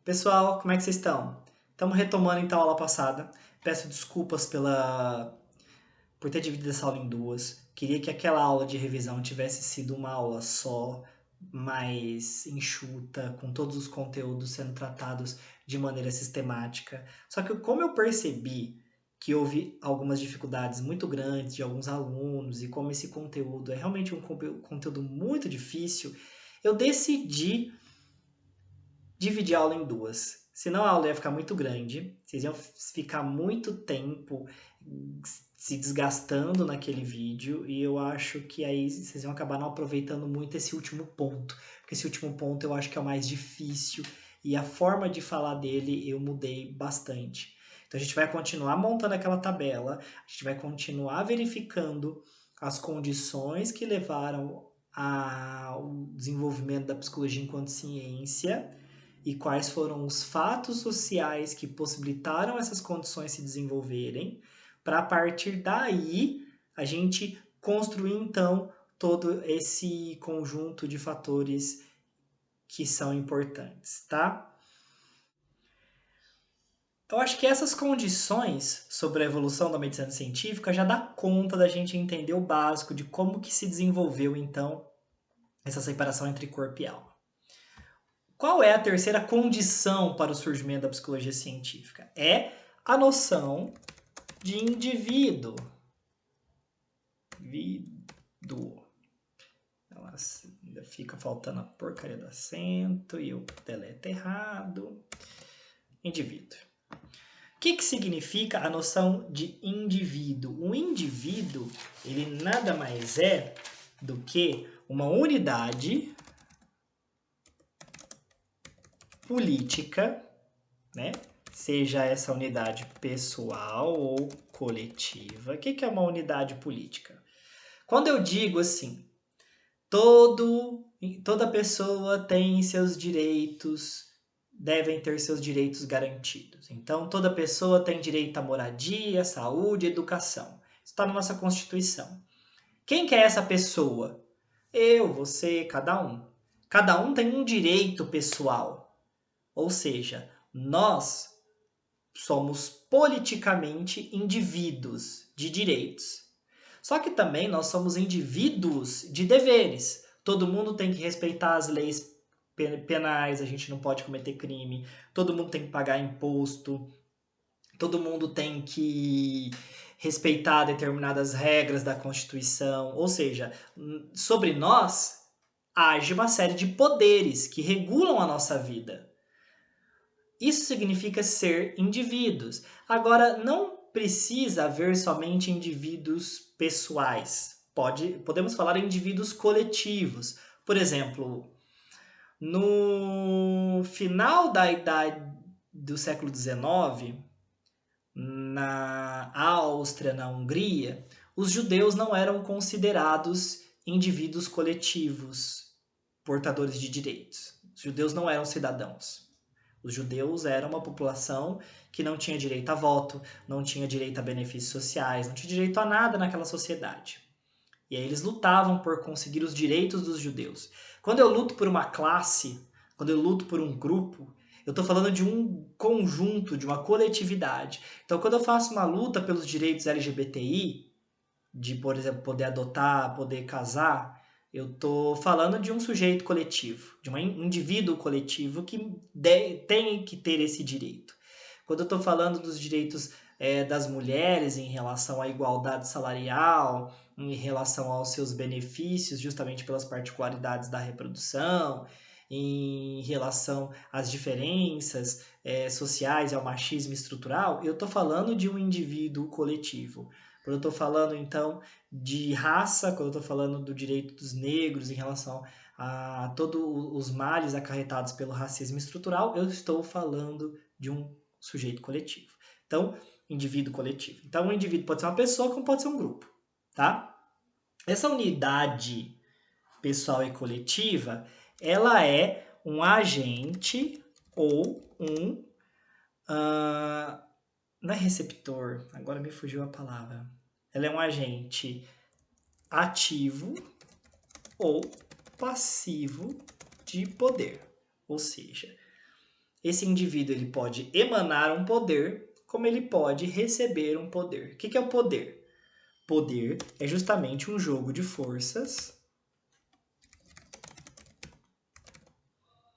Pessoal, como é que vocês estão? Estamos retomando então a aula passada. Peço desculpas por ter dividido essa aula em duas. Queria que aquela aula de revisão tivesse sido uma aula só, mais enxuta, com todos os conteúdos sendo tratados de maneira sistemática. Só que como eu percebi que houve algumas dificuldades muito grandes de alguns alunos e como esse conteúdo é realmente um conteúdo muito difícil, eu decidi dividir a aula em duas. Senão a aula ia ficar muito grande, vocês iam ficar muito tempo se desgastando naquele vídeo e eu acho que aí vocês iam acabar não aproveitando muito esse último ponto, porque esse último ponto eu acho que é o mais difícil e a forma de falar dele eu mudei bastante. Então a gente vai continuar montando aquela tabela, a gente vai continuar verificando as condições que levaram ao desenvolvimento da psicologia enquanto ciência e quais foram os fatos sociais que possibilitaram essas condições se desenvolverem, para a partir daí a gente construir então todo esse conjunto de fatores que são importantes, tá? Eu acho que essas condições sobre a evolução da medicina científica já dá conta da gente entender o básico de como que se desenvolveu então essa separação entre corpo e alma. Qual é a terceira condição para o surgimento da psicologia científica? É a noção de indivíduo. Indivíduo. Ela ainda fica faltando a porcaria do acento e eu deleto errado. Indivíduo. O que significa a noção de indivíduo? O indivíduo, ele nada mais é do que uma unidade política, né? Seja essa unidade pessoal ou coletiva. O que é uma unidade política? Quando eu digo assim, toda pessoa tem seus direitos, devem ter seus direitos garantidos. Então, toda pessoa tem direito à moradia, saúde, educação. Isso está na nossa Constituição. Quem que é essa pessoa? Eu, você, cada um. Cada um tem um direito pessoal. Ou seja, nós somos politicamente indivíduos de direitos. Só que também nós somos indivíduos de deveres. Todo mundo tem que respeitar as leis penais, a gente não pode cometer crime, todo mundo tem que pagar imposto, todo mundo tem que respeitar determinadas regras da Constituição. Ou seja, sobre nós age uma série de poderes que regulam a nossa vida. Isso significa ser indivíduos. Agora, não precisa haver somente indivíduos pessoais. Podemos falar em indivíduos coletivos. Por exemplo, no final da idade do século XIX, na Áustria, na Hungria, os judeus não eram considerados indivíduos coletivos, portadores de direitos. Os judeus não eram cidadãos. Os judeus eram uma população que não tinha direito a voto, não tinha direito a benefícios sociais, não tinha direito a nada naquela sociedade. E aí eles lutavam por conseguir os direitos dos judeus. Quando eu luto por uma classe, quando eu luto por um grupo, eu estou falando de um conjunto, de uma coletividade. Então, quando eu faço uma luta pelos direitos LGBTI, de, por exemplo, poder adotar, poder casar, eu estou falando de um sujeito coletivo, de um indivíduo coletivo que tem que ter esse direito. Quando eu estou falando dos direitos das mulheres em relação à igualdade salarial, em relação aos seus benefícios, justamente pelas particularidades da reprodução, em relação às diferenças sociais e ao machismo estrutural, eu estou falando de um indivíduo coletivo. Quando eu estou falando, então, de raça, quando eu estou falando do direito dos negros em relação a todos os males acarretados pelo racismo estrutural, eu estou falando de um sujeito coletivo. Então, indivíduo coletivo. Então, um indivíduo pode ser uma pessoa, como pode ser um grupo, tá? Essa unidade pessoal e coletiva, ela é um agente ou um... não é receptor, agora me fugiu a palavra. Ela é um agente ativo ou passivo de poder. Ou seja, esse indivíduo ele pode emanar um poder, como ele pode receber um poder. O que é o poder? Poder é justamente um jogo de forças.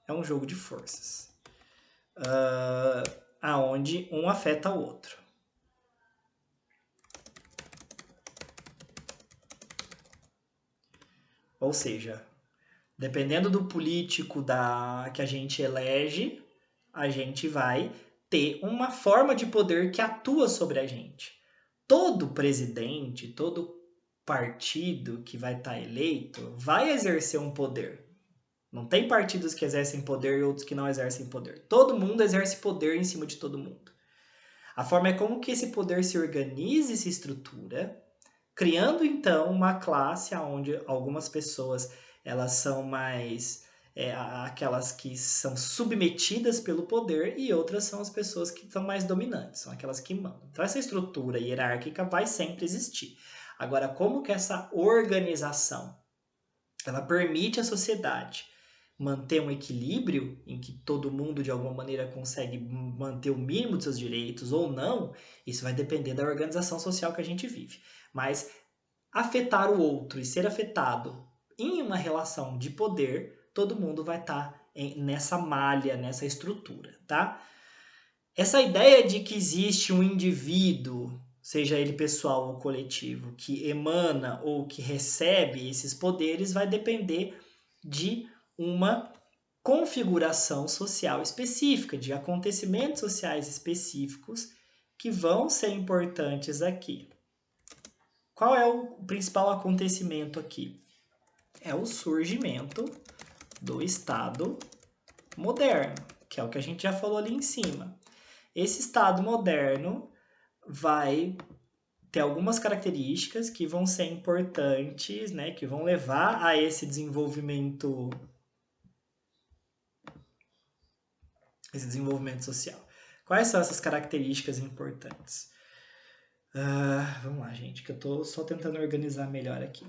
É um jogo de forças. Aonde um afeta o outro. Ou seja, dependendo do político que a gente elege, a gente vai ter uma forma de poder que atua sobre a gente. Todo presidente, todo partido que vai estar eleito vai exercer um poder. Não tem partidos que exercem poder e outros que não exercem poder. Todo mundo exerce poder em cima de todo mundo. A forma é como que esse poder se organiza e se estrutura, criando então uma classe onde algumas pessoas elas são mais aquelas que são submetidas pelo poder e outras são as pessoas que são mais dominantes, são aquelas que mandam. Então essa estrutura hierárquica vai sempre existir. Agora, como que essa organização ela permite à sociedade manter um equilíbrio em que todo mundo de alguma maneira consegue manter o mínimo de seus direitos ou não, isso vai depender da organização social que a gente vive. Mas afetar o outro e ser afetado em uma relação de poder, todo mundo vai estar nessa malha, nessa estrutura, tá? Essa ideia de que existe um indivíduo, seja ele pessoal ou coletivo, que emana ou que recebe esses poderes, vai depender de uma configuração social específica, de acontecimentos sociais específicos que vão ser importantes aqui. Qual é o principal acontecimento aqui? É o surgimento do Estado moderno, que é o que a gente já falou ali em cima. Esse Estado moderno vai ter algumas características que vão ser importantes, né, que vão levar a esse desenvolvimento social. Quais são essas características importantes? Vamos lá, gente, que eu estou só tentando organizar melhor aqui.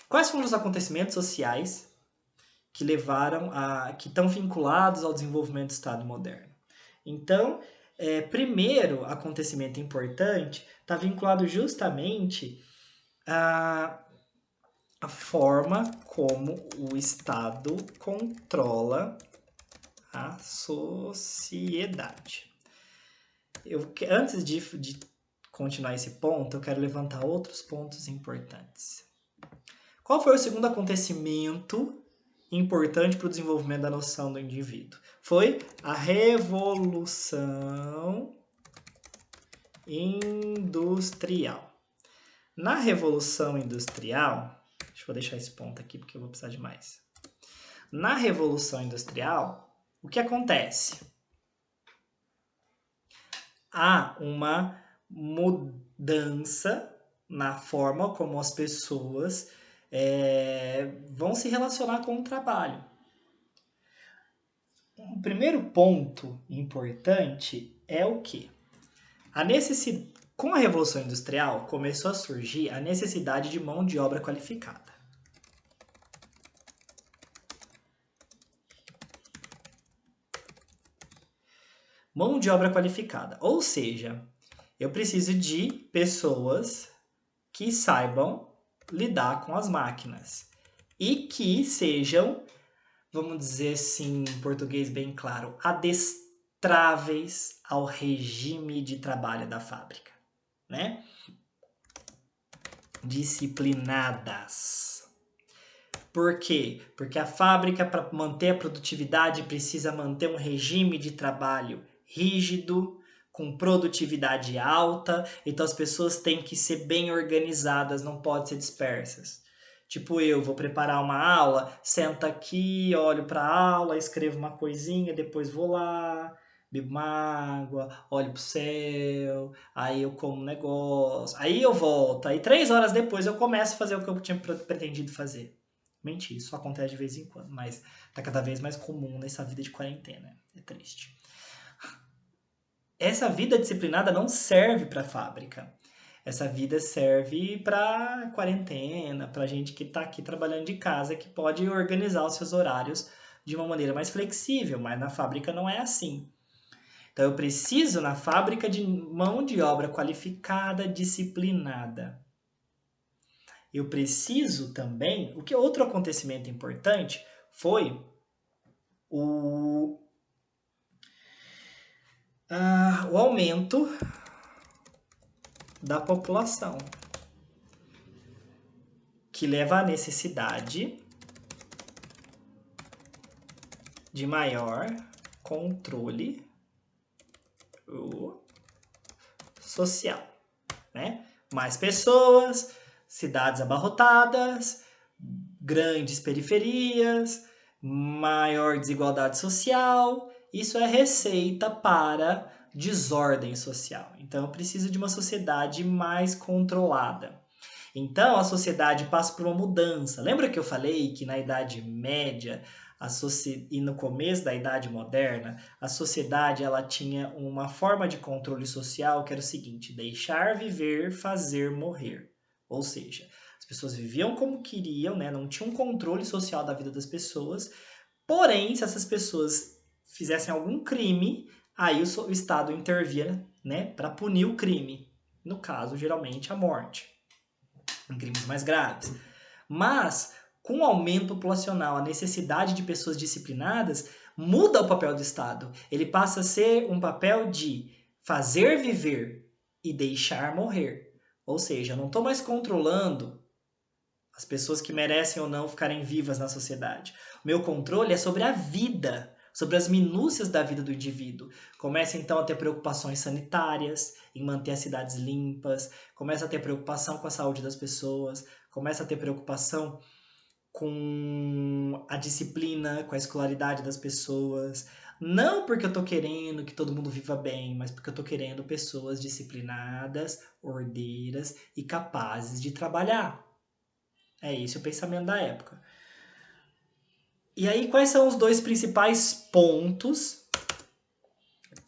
Quais foram os acontecimentos sociais que que estão vinculados ao desenvolvimento do Estado moderno? Então, primeiro acontecimento importante está vinculado justamente à forma como o Estado controla a sociedade. Antes de continuar esse ponto, eu quero levantar outros pontos importantes. Qual foi o segundo acontecimento importante para o desenvolvimento da noção do indivíduo? Foi a Revolução Industrial. Na Revolução Industrial, deixa eu deixar esse ponto aqui porque eu vou precisar de mais. Na Revolução Industrial, o que acontece? Há uma mudança na forma como as pessoas vão se relacionar com o trabalho. O primeiro ponto importante é o quê? Com a Revolução Industrial, começou a surgir a necessidade de mão de obra qualificada. Mão de obra qualificada, ou seja, eu preciso de pessoas que saibam lidar com as máquinas e que sejam, vamos dizer assim, em português bem claro, adestráveis ao regime de trabalho da fábrica, né? Disciplinadas. Por quê? Porque a fábrica, para manter a produtividade, precisa manter um regime de trabalho rígido, com produtividade alta, então as pessoas têm que ser bem organizadas, não podem ser dispersas. Tipo, eu vou preparar uma aula, sento aqui, olho para a aula, escrevo uma coisinha, depois vou lá, bebo uma água, olho pro céu, aí eu como um negócio, aí eu volto, aí 3 horas depois eu começo a fazer o que eu tinha pretendido fazer. Mentira, isso acontece de vez em quando, mas tá cada vez mais comum nessa vida de quarentena. É triste. Essa vida disciplinada não serve para a fábrica. Essa vida serve para quarentena, para gente que está aqui trabalhando de casa, que pode organizar os seus horários de uma maneira mais flexível, mas na fábrica não é assim. Então, eu preciso na fábrica de mão de obra qualificada, disciplinada. Eu preciso também... O que outro acontecimento importante foi o aumento da população, que leva à necessidade de maior controle social, né? Mais pessoas, cidades abarrotadas, grandes periferias, maior desigualdade social. Isso é receita para desordem social. Então, eu preciso de uma sociedade mais controlada. Então, a sociedade passa por uma mudança. Lembra que eu falei que na Idade Média e no começo da Idade Moderna, a sociedade ela tinha uma forma de controle social que era o seguinte: deixar viver, fazer morrer. Ou seja, as pessoas viviam como queriam, né? Não tinham um controle social da vida das pessoas. Porém, se essas pessoas fizessem algum crime, aí o Estado intervia, né, para punir o crime. No caso, geralmente, a morte, em crimes mais graves. Mas, com o aumento populacional, a necessidade de pessoas disciplinadas, muda o papel do Estado. Ele passa a ser um papel de fazer viver e deixar morrer. Ou seja, eu não estou mais controlando as pessoas que merecem ou não ficarem vivas na sociedade. O meu controle é sobre a vida, sobre as minúcias da vida do indivíduo. Começa então a ter preocupações sanitárias, em manter as cidades limpas, começa a ter preocupação com a saúde das pessoas, começa a ter preocupação com a disciplina, com a escolaridade das pessoas. Não porque eu tô querendo que todo mundo viva bem, mas porque eu tô querendo pessoas disciplinadas, ordeiras e capazes de trabalhar. É esse o pensamento da época. E aí, quais são os dois principais pontos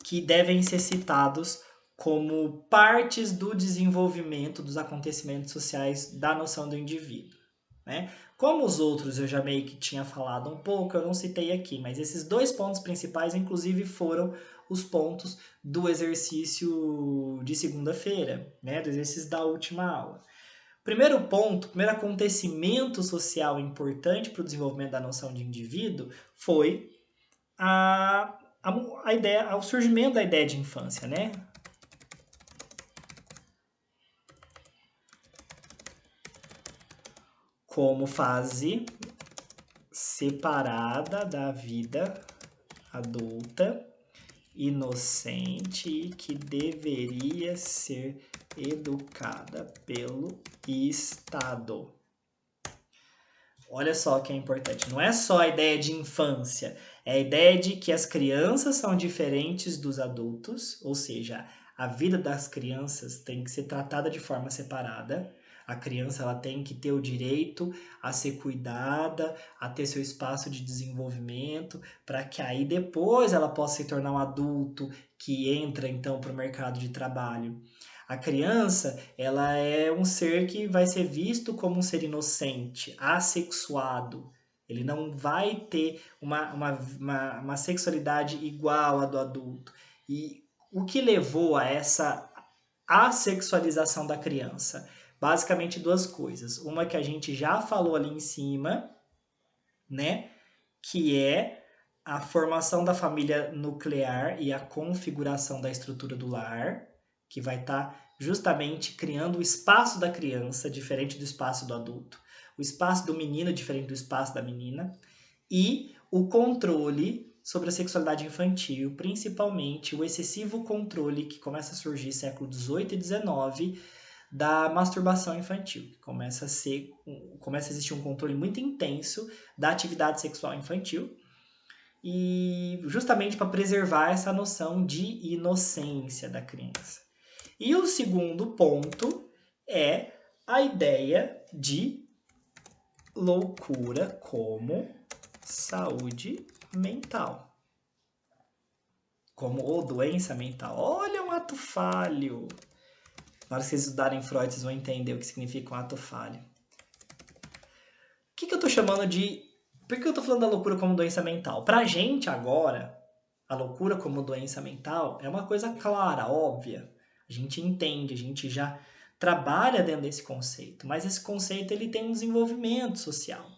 que devem ser citados como partes do desenvolvimento dos acontecimentos sociais da noção do indivíduo, né? Como os outros eu já meio que tinha falado um pouco, eu não citei aqui, mas esses dois pontos principais, inclusive, foram os pontos do exercício de segunda-feira, né? Do exercício da última aula. Primeiro ponto, primeiro acontecimento social importante para o desenvolvimento da noção de indivíduo foi a ideia, o surgimento da ideia de infância, né? Como fase separada da vida adulta, inocente e que deveria ser educada pelo Estado. Olha só o que é importante. Não é só a ideia de infância, é a ideia de que as crianças são diferentes dos adultos, ou seja, a vida das crianças tem que ser tratada de forma separada. A criança ela tem que ter o direito a ser cuidada, a ter seu espaço de desenvolvimento, para que aí depois ela possa se tornar um adulto que entra então para o mercado de trabalho. A criança, ela é um ser que vai ser visto como um ser inocente, assexuado. Ele não vai ter uma sexualidade igual à do adulto. E o que levou a essa assexualização da criança? Basicamente duas coisas. Uma que a gente já falou ali em cima, né? Que é a formação da família nuclear e a configuração da estrutura do lar, que vai estar justamente criando o espaço da criança diferente do espaço do adulto, o espaço do menino diferente do espaço da menina, e o controle sobre a sexualidade infantil, principalmente o excessivo controle que começa a surgir século XVIII e XIX da masturbação infantil, que começa a existir um controle muito intenso da atividade sexual infantil, e justamente para preservar essa noção de inocência da criança. E o segundo ponto é a ideia de loucura como saúde mental, como doença mental. Olha um ato falho. Na hora que vocês estudarem Freud, vocês vão entender o que significa um ato falho. O que eu estou chamando de... Por que eu estou falando da loucura como doença mental? Pra gente agora, a loucura como doença mental é uma coisa clara, óbvia. A gente entende, a gente já trabalha dentro desse conceito, mas esse conceito ele tem um desenvolvimento social.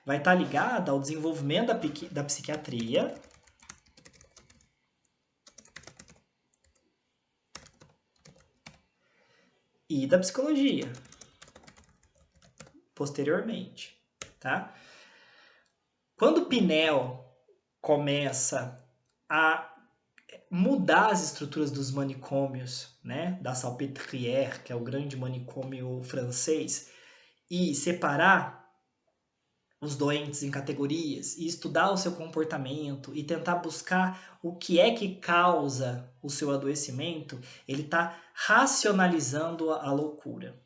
Vai estar ligado ao desenvolvimento da psiquiatria e da psicologia, posteriormente, tá? Quando Pinel começa a mudar as estruturas dos manicômios, né, da Salpêtrière, que é o grande manicômio francês, e separar os doentes em categorias e estudar o seu comportamento e tentar buscar o que é que causa o seu adoecimento, ele está racionalizando a loucura.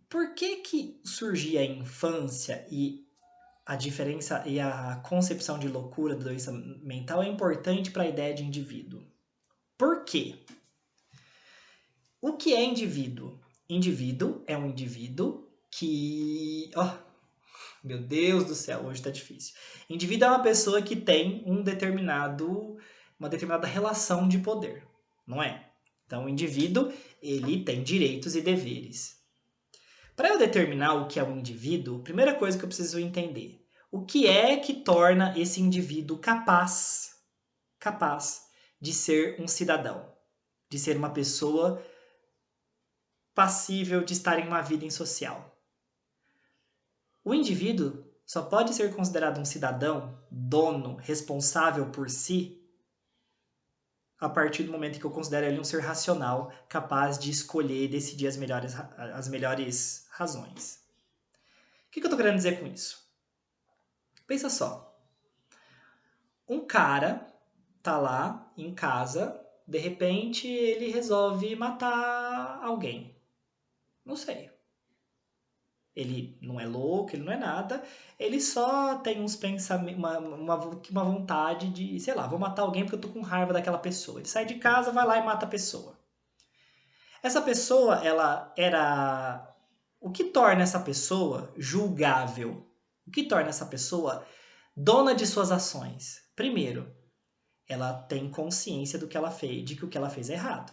Por que surgia a infância e a diferença e a concepção de loucura da doença mental é importante para a ideia de indivíduo? Por quê? O que é indivíduo? Indivíduo é um indivíduo que... Oh, meu Deus do céu, hoje tá difícil. Indivíduo é uma pessoa que tem uma determinada relação de poder, não é? Então, o indivíduo, ele tem direitos e deveres. Para eu determinar o que é um indivíduo, a primeira coisa que eu preciso entender, o que é que torna esse indivíduo capaz de ser um cidadão, de ser uma pessoa passível de estar em uma vida em social? O indivíduo só pode ser considerado um cidadão, dono, responsável por si, a partir do momento que eu considero ele um ser racional, capaz de escolher e decidir as melhores razões. O que eu estou querendo dizer com isso? Pensa só. Um cara tá lá em casa, de repente ele resolve matar alguém. Não sei. Ele não é louco, ele não é nada, ele só tem uns pensamentos, uma vontade de, sei lá, vou matar alguém porque eu tô com raiva daquela pessoa. Ele sai de casa, vai lá e mata a pessoa. Essa pessoa, ela era... O que torna essa pessoa julgável? O que torna essa pessoa dona de suas ações? Primeiro, ela tem consciência do que ela fez, de que o que ela fez é errado.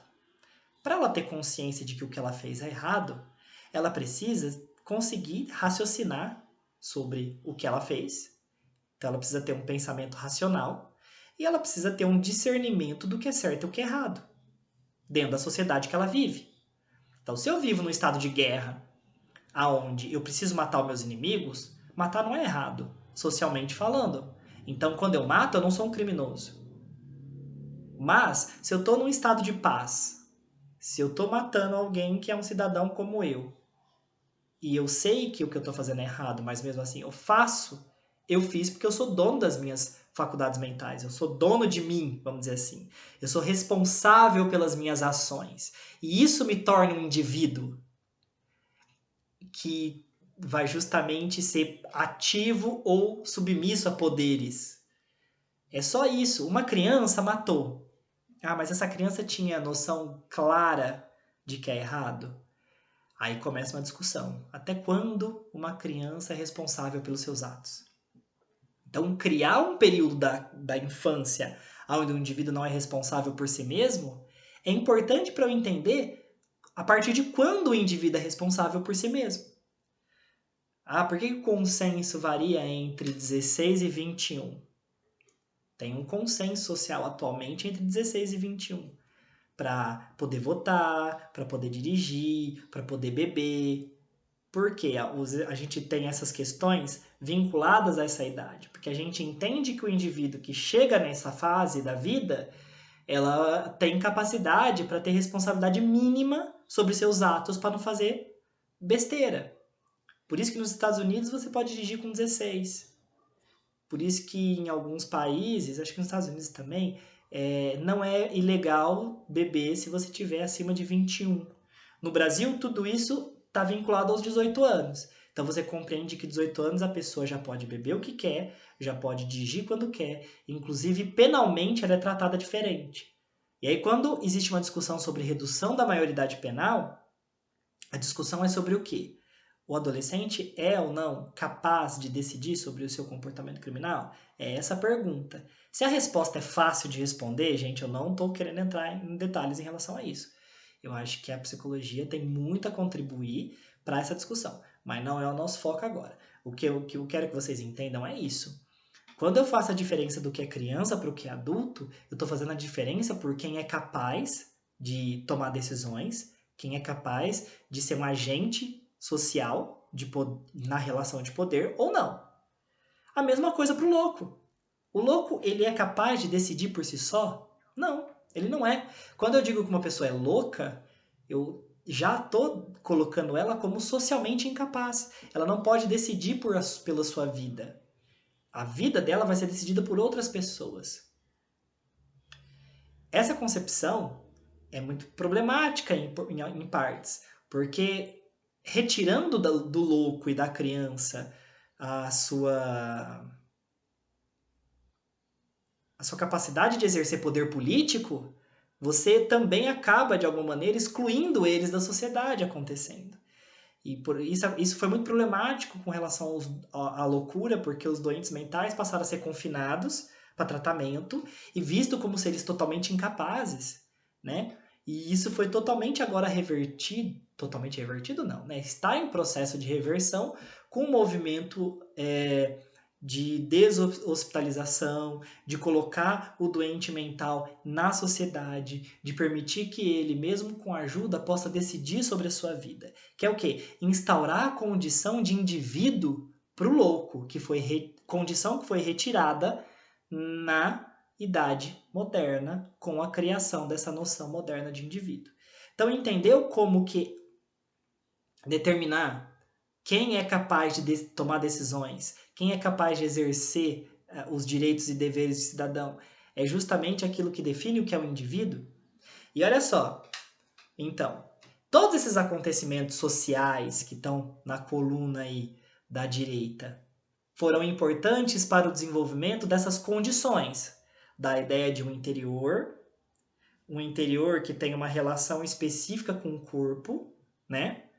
Para ela ter consciência de que o que ela fez é errado, ela precisa conseguir raciocinar sobre o que ela fez. Então ela precisa ter um pensamento racional e ela precisa ter um discernimento do que é certo e o que é errado dentro da sociedade que ela vive. Então, se eu vivo num estado de guerra, aonde eu preciso matar os meus inimigos, matar não é errado, socialmente falando. Então, quando eu mato, eu não sou um criminoso. Mas, se eu estou num estado de paz, se eu estou matando alguém que é um cidadão como eu, e eu sei que o que eu estou fazendo é errado, mas mesmo assim eu fiz porque eu sou dono das minhas faculdades mentais, eu sou dono de mim, vamos dizer assim. Eu sou responsável pelas minhas ações. E isso me torna um indivíduo que vai justamente ser ativo ou submisso a poderes. É só isso. Uma criança matou. Ah, mas essa criança tinha noção clara de que é errado? Aí começa uma discussão. Até quando uma criança é responsável pelos seus atos? Então, criar um período da infância onde o indivíduo não é responsável por si mesmo é importante para eu entender a partir de quando o indivíduo é responsável por si mesmo. Ah, por que o consenso varia entre 16 e 21? Tem um consenso social atualmente entre 16 e 21. Para poder votar, para poder dirigir, para poder beber. Por quê? A gente tem essas questões vinculadas a essa idade? Porque a gente entende que o indivíduo que chega nessa fase da vida, ela tem capacidade para ter responsabilidade mínima sobre seus atos para não fazer besteira. Por isso que nos Estados Unidos você pode dirigir com 16. Por isso que em alguns países, acho que nos Estados Unidos também, não é ilegal beber se você tiver acima de 21. No Brasil, tudo isso está vinculado aos 18 anos. Então você compreende que 18 anos a pessoa já pode beber o que quer, já pode dirigir quando quer, inclusive penalmente ela é tratada diferente. E aí quando existe uma discussão sobre redução da maioridade penal, a discussão é sobre o quê? O adolescente é ou não capaz de decidir sobre o seu comportamento criminal? É essa a pergunta. Se a resposta é fácil de responder, gente, eu não estou querendo entrar em detalhes em relação a isso. Eu acho que a psicologia tem muito a contribuir para essa discussão, mas não é o nosso foco agora. O que eu quero que vocês entendam é isso. Quando eu faço a diferença do que é criança para o que é adulto, eu estou fazendo a diferença por quem é capaz de tomar decisões, quem é capaz de ser um agente social na relação de poder ou não. A mesma coisa para o louco. O louco, ele é capaz de decidir por si só? Não, ele não é. Quando eu digo que uma pessoa é louca, eu já estou colocando ela como socialmente incapaz. Ela não pode decidir pela sua vida. A vida dela vai ser decidida por outras pessoas. Essa concepção é muito problemática em partes, porque retirando do louco e da criança a sua capacidade de exercer poder político, você também acaba, de alguma maneira, excluindo eles da sociedade acontecendo. E por isso foi muito problemático com relação à loucura, porque os doentes mentais passaram a ser confinados para tratamento e visto como seres totalmente incapazes, né? E isso foi totalmente revertido não, né? Está em processo de reversão com o movimento de deshospitalização, de colocar o doente mental na sociedade, de permitir que ele, mesmo com ajuda, possa decidir sobre a sua vida. Que é o quê? Instaurar a condição de indivíduo para o louco, condição que foi retirada na idade moderna com a criação dessa noção moderna de indivíduo. Então, entendeu como que determinar quem é capaz de tomar decisões, quem é capaz de exercer os direitos e deveres do cidadão, é justamente aquilo que define o que é o indivíduo? E olha só, então, todos esses acontecimentos sociais que estão na coluna aí da direita foram importantes para o desenvolvimento dessas condições, da ideia de um interior que tem uma relação específica com o corpo, né?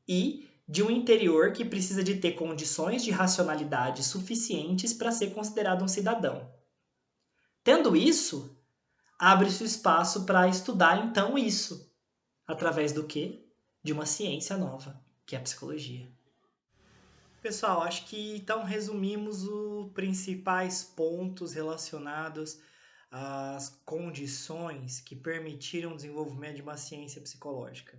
E de um interior que precisa de ter condições de racionalidade suficientes para ser considerado um cidadão. Tendo isso, abre-se o espaço para estudar então isso, através do quê? De uma ciência nova, que é a psicologia. Pessoal, acho que então resumimos os principais pontos relacionados às condições que permitiram o desenvolvimento de uma ciência psicológica.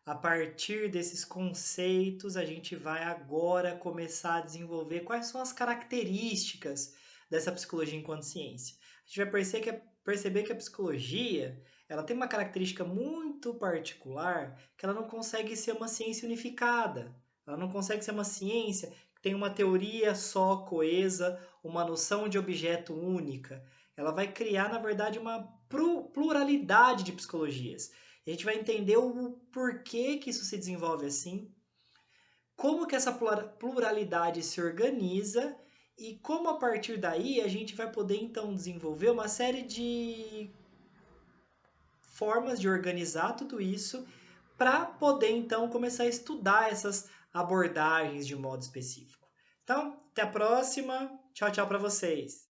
A partir desses conceitos, a gente vai agora começar a desenvolver quais são as características dessa psicologia enquanto ciência. A gente vai perceber que a psicologia ela tem uma característica muito particular, que ela não consegue ser uma ciência unificada. Ela não consegue ser uma ciência que tem uma teoria só coesa, uma noção de objeto única. Ela vai criar, na verdade, uma pluralidade de psicologias. A gente vai entender o porquê que isso se desenvolve assim, como que essa pluralidade se organiza e como a partir daí a gente vai poder então desenvolver uma série de formas de organizar tudo isso para poder então começar a estudar essas abordagens de modo específico. Então, até a próxima. Tchau, tchau para vocês.